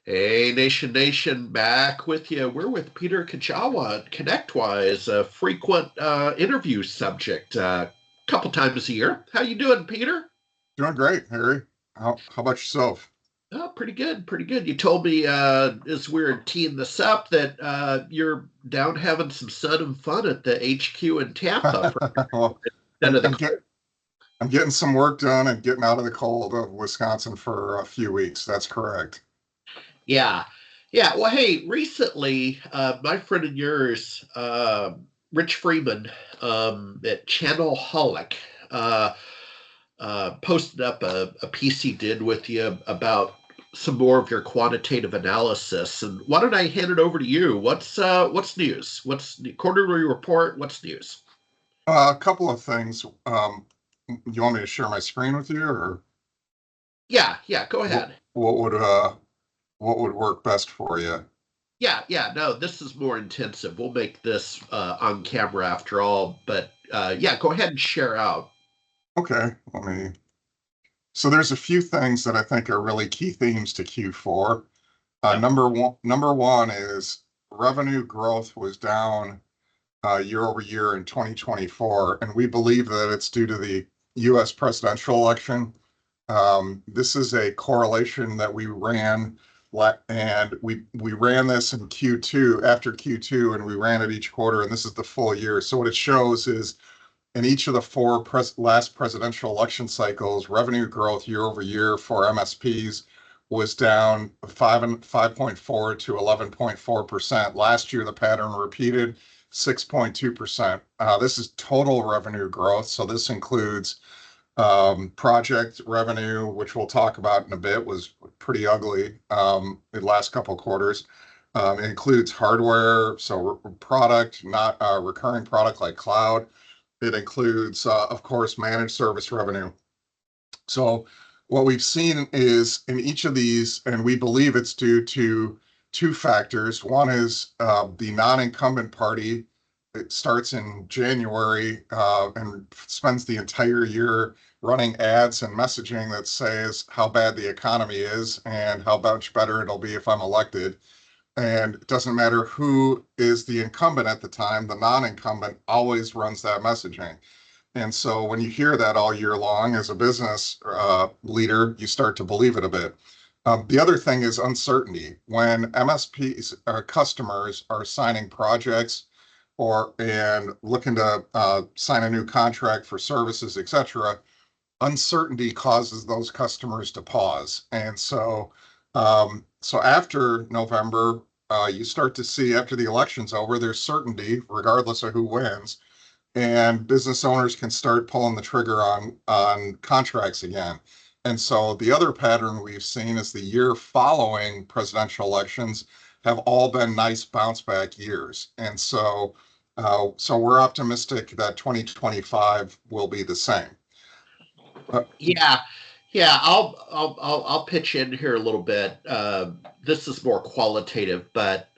Hey, Nation, back with you. We're with Peter Kujawa at ConnectWise, a frequent interview subject a couple times a year. How you doing, Peter? Doing great, Harry. How about yourself? Oh, pretty good, pretty good. You told me as we were teeing this up that you're down having some sun and fun at the HQ in Tampa for Well, the end I'm, of the I'm get I'm getting some work done and getting out of the cold of Wisconsin for a few weeks. That's correct. Yeah. Yeah. Well, hey, recently, my friend and yours, Rich Freeman, at Channel Holic, uh, posted up a piece he did with you about some more of your quantitative analysis. And why don't I hand it over to you? What's news? What's the quarterly report? What's news? A couple of things. You want me to share my screen with you, or Yeah, yeah, go what, ahead. what would uh, what would work best for you? Yeah, yeah, no, this is more intensive. We'll make this on camera after all, but yeah, go ahead and share out. Okay, So there's a few things that I think are really key themes to Q4. Yep. Number one is revenue growth was down year over year in 2024, and we believe that it's due to the U.S. presidential election. This is a correlation that we ran, and we ran this in Q2 after Q2, and we ran it each quarter, and this is the full year. So what it shows is in each of the last presidential election cycles, revenue growth year over year for MSPs was down 5.4 to 11.4%. Last year, the pattern repeated 6.2%. This is total revenue growth. So this includes project revenue, which we'll talk about in a bit, was pretty ugly the last couple of quarters. It includes hardware, so product, not recurring product like cloud. It includes, of course, managed service revenue. So what we've seen is in each of these, and we believe it's due to two factors. One is the non-incumbent party. It starts in January and spends the entire year running ads and messaging that says how bad the economy is and how much better it'll be if I'm elected. And it doesn't matter who is the incumbent at the time, the non-incumbent always runs that messaging. And so when you hear that all year long as a business leader, you start to believe it a bit. The other thing is uncertainty. When MSPs customers are signing projects and looking to sign a new contract for services, etc., uncertainty causes those customers to pause. And so after November, you start to see after the election's over, there's certainty regardless of who wins, and business owners can start pulling the trigger on contracts again. And so the other pattern we've seen is the year following presidential elections have all been nice bounce back years. And so we're optimistic that 2025 will be the same. Uh, Yeah, yeah. I'll pitch in here a little bit. This is more qualitative, but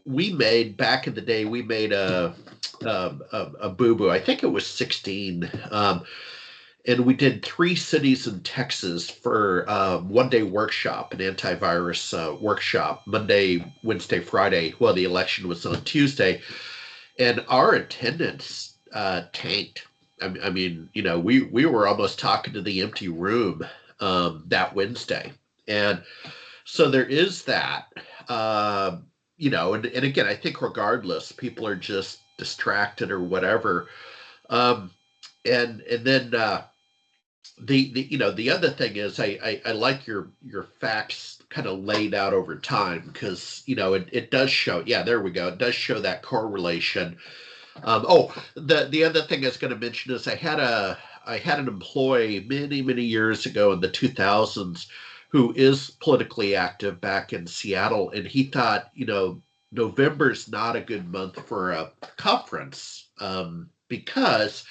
we made back in the day. We made a boo boo. I think it was 16. And we did three cities in Texas for 1 day workshop, an antivirus workshop, Monday, Wednesday, Friday. Well, the election was on Tuesday, and our attendance tanked. I mean, we were almost talking to the empty room that Wednesday, and so there is that. Uh, and again, I think regardless, people are just distracted or whatever. Um, and then the other thing is I like your facts kind of laid out over time because it does show. Yeah, there we go. It does show that correlation. The other thing I was going to mention is I had an employee many years ago in the 2000s who is politically active back in Seattle, and he thought November's not a good month for a conference because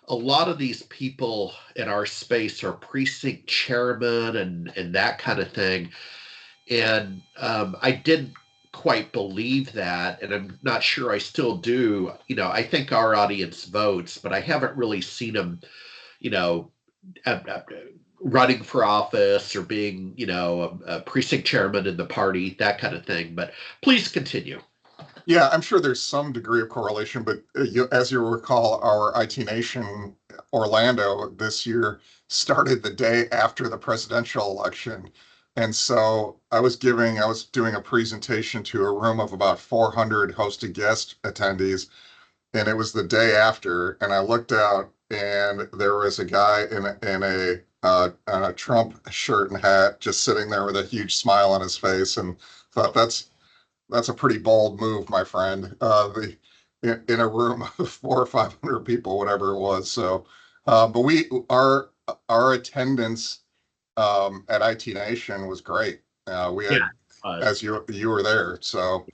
a lot of these people in our space are precinct chairmen and that kind of thing. And I didn't quite believe that, and I'm not sure I still do. I think our audience votes, but I haven't really seen them, you know, running for office or being, a precinct chairman in the party, that kind of thing. But please continue. Yeah, I'm sure there's some degree of correlation, but as you recall, our IT Nation Orlando this year started the day after the presidential election. And so I was doing a presentation to a room of about 400 hosted guest attendees, and it was the day after, and I looked out and there was a guy in a Trump shirt and hat just sitting there with a huge smile on his face, and thought that's a pretty bold move, my friend. In a room of 400 or 500 people, whatever it was. So, but our attendance at IT Nation was great. We Yeah, had, as you were there, so it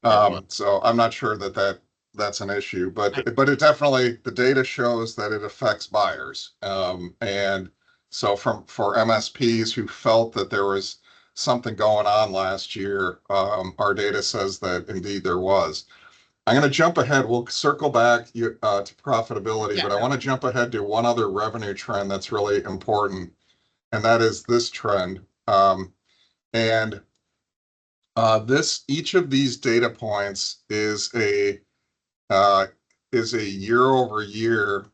was. so I'm not sure that's an issue, but it definitely, the data shows that it affects buyers, and so for MSPs who felt that there was something going on last year, our data says that indeed there was. I'm going to jump ahead. We'll circle back to profitability, but I want to jump ahead to one other revenue trend that's really important, and that is this trend. And each of these data points is a year over year.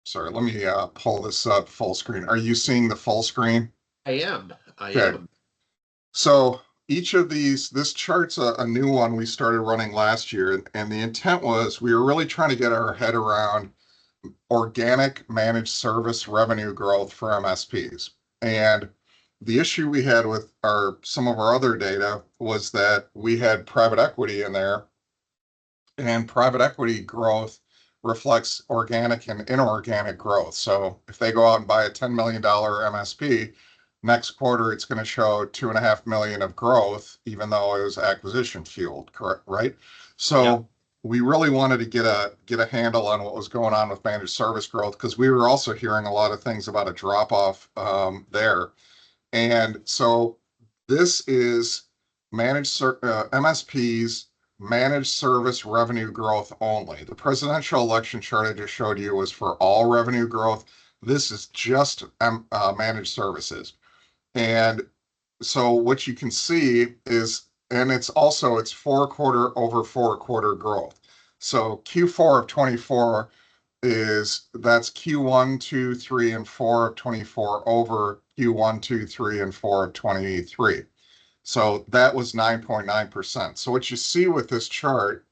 Sorry, let me pull this up full screen. Are you seeing the full screen? I am. I Okay. am. So each of this chart's a new one we started running last year, and the intent was we were really trying to get our head around organic managed service revenue growth for MSPs. And the issue we had with some of our other data was that we had private equity in there, and private equity growth reflects organic and inorganic growth. So if they go out and buy a $10 million MSP, next quarter it's going to show 2.5 million of growth, even though it was acquisition fueled, correct? Right? So we really wanted to get a handle on what was going on with managed service growth, because we were also hearing a lot of things about a drop off there. And so this is MSPs managed service revenue growth only. The presidential election chart I just showed you was for all revenue growth. This is just managed services. And so what you can see is, and it's 4-quarter over 4-quarter growth. So Q4 of 24 that's Q1, 2, 3, and 4 of 24 over Q1, 2, 3, and 4 of 23. So that was 9.9%. So what you see with this chart,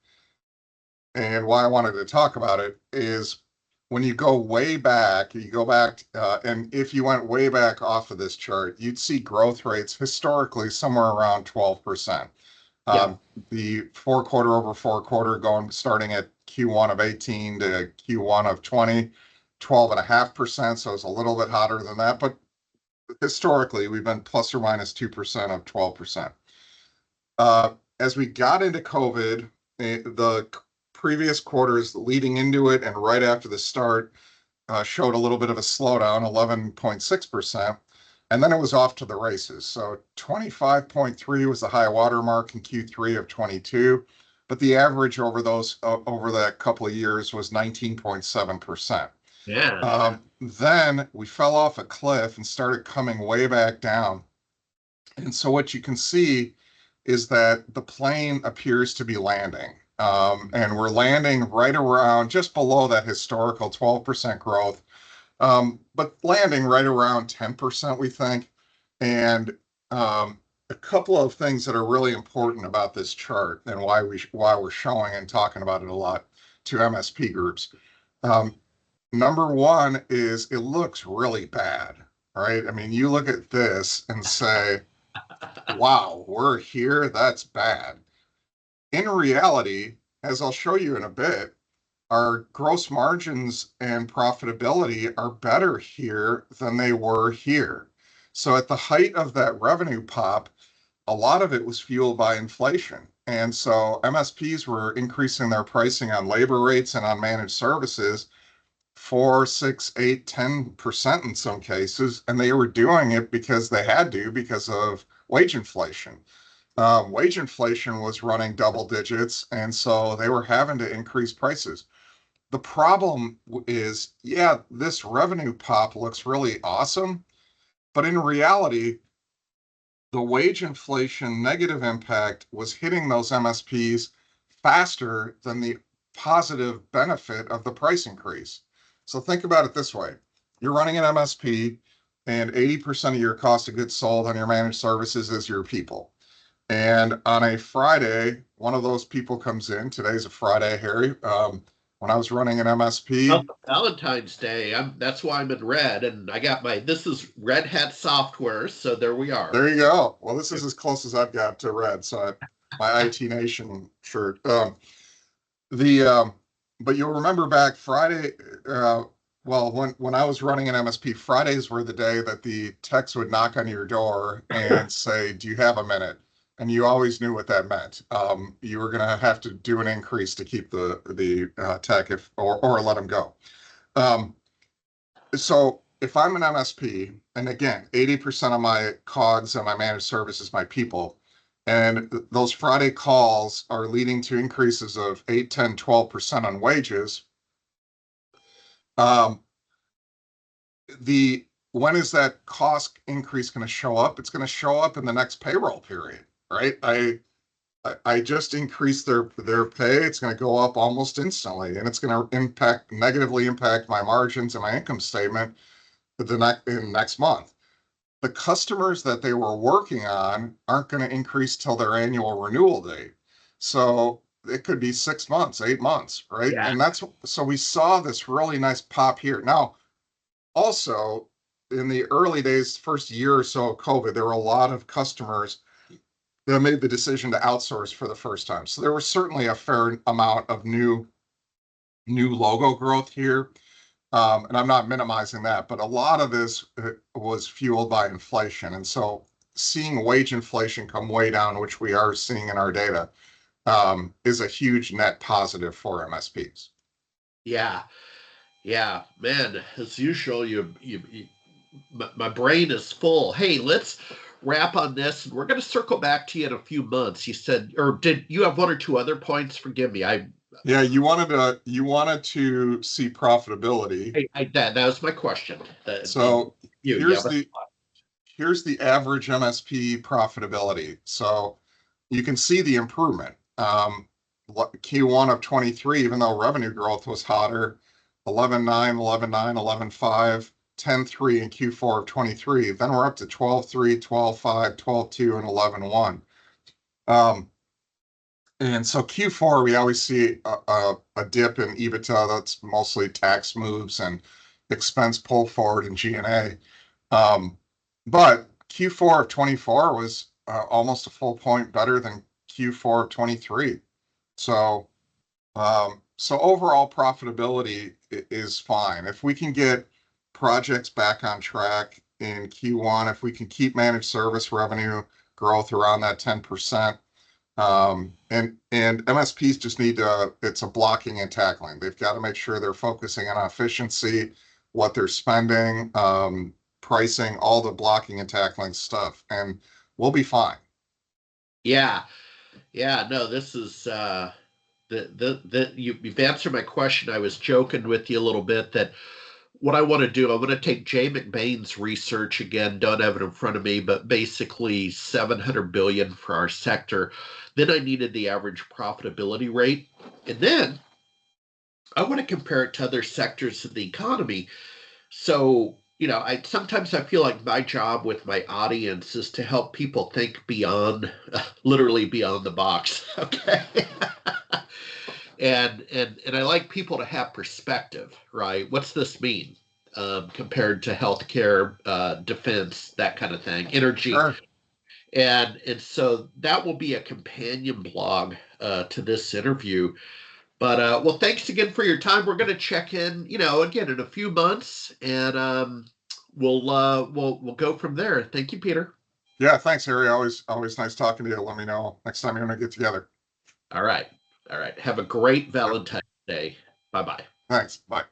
and why I wanted to talk about it, is when you go back, and if you went way back off of this chart, you'd see growth rates historically somewhere around 12%. The 4-quarter over 4-quarter starting at Q1 of 18 to Q1 of 20, 12.5%. So it's a little bit hotter than that, but historically we've been plus or minus 2% of 12%. As we got into COVID, the previous quarters leading into it and right after the start showed a little bit of a slowdown, 11.6%. And then it was off to the races. So 25.3 was the high water mark in Q3 of 22, but the average over that couple of years was 19.7%. Yeah. Then we fell off a cliff and started coming way back down. And so what you can see is that the plane appears to be landing. And we're landing right around just below that historical 12% growth. But landing right around 10%, we think. And a couple of things that are really important about this chart and why we're showing and talking about it a lot to MSP groups. Number one is it looks really bad, right? I mean, you look at this and say, wow, we're here, that's bad. In reality, as I'll show you in a bit, our gross margins and profitability are better here than they were here. So at the height of that revenue pop, a lot of it was fueled by inflation. And so MSPs were increasing their pricing on labor rates and on managed services 4, 6, 8, 10% in some cases. And they were doing it because they had to, because of wage inflation. Wage inflation was running double digits, and so they were having to increase prices. The problem is, yeah, this revenue pop looks really awesome, but in reality, the wage inflation negative impact was hitting those MSPs faster than the positive benefit of the price increase. So think about it this way. You're running an MSP and 80% of your cost of goods sold on your managed services is your people. And on a Friday, one of those people comes in. Today's a Friday, Harry. When I was running an Oh, MSP, Valentine's Day. That's why I'm in red, and I got this is Red Hat software, so there we are. there you go. Well, this is as close as I've got to red. So my IT Nation shirt. The but you'll remember back Friday. Well, when I was running an MSP, Fridays were the day that the techs would knock on your door and say, "Do you have a minute?" And you always knew what that meant. You were going to have to do an increase to keep the tech or let them go. Um, so if I'm an MSP, and again, 80% of my COGS and my managed service is my people, and those Friday calls are leading to increases of 8, 10, 12% on wages. Um, the when is that cost increase going to show up? It's going to show up in the next payroll period, right? I just increased their pay. It's going to go up almost instantly, and it's going to negatively impact my margins and my income statement in next month. The customers that they were working on aren't going to increase till their annual renewal date. So it could be 6 months, 8 months, right? Yeah. And so we saw this really nice pop here. Now, also in the early days, first year or so of COVID, there were a lot of customers that made the decision to outsource for the first time. So there was certainly a fair amount of new logo growth here. And I'm not minimizing that, but a lot of this was fueled by inflation. And so seeing wage inflation come way down, which we are seeing in our data, is a huge net positive for MSPs. Yeah. Yeah, man, as usual, my brain is full. Hey, let's wrap on this, and we're going to circle back to you in a few months. You said, or did you have one or two other points? Forgive me. Yeah, you wanted to see profitability. That was my question. So You here's have the here's the average MSP profitability. So you can see the improvement. Q1 of 23, even though revenue growth was hotter, 11.9, 11.9, 11.5, 10.3 in Q4 of 23. Then we're up to 12.3, 12.5, 12.2, and 11.1. And so Q4, we always see a dip in EBITDA. That's mostly tax moves and expense pull forward in G&A. But Q4 of 24 was almost a full point better than Q4 of 23. So, so overall profitability is fine. If we can get projects back on track in Q1, if we can keep managed service revenue growth around that 10%, and MSPs just need to, it's a blocking and tackling. They've got to make sure they're focusing on efficiency, what they're spending, pricing, all the blocking and tackling stuff, and we'll be fine. Yeah, yeah. No, this is you've answered my question. I was joking with you a little bit that what I want to do, I'm going to take Jay McBain's research again, don't have it in front of me, but basically 700 billion for our sector. Then I needed the average profitability rate. And then I want to compare it to other sectors of the economy. So, I sometimes I feel like my job with my audience is to help people think beyond, literally beyond the box. Okay. And I like people to have perspective, right? What's this mean compared to healthcare, defense, that kind of thing, energy, Sure. and so that will be a companion blog to this interview. But well, thanks again for your time. We're going to check in, again in a few months, and we'll go from there. Thank you, Peter. Yeah, thanks, Harry. Always nice talking to you. Let me know next time you want to get together. All right, all right. Have a great Valentine's Day. Bye bye. Thanks. Bye.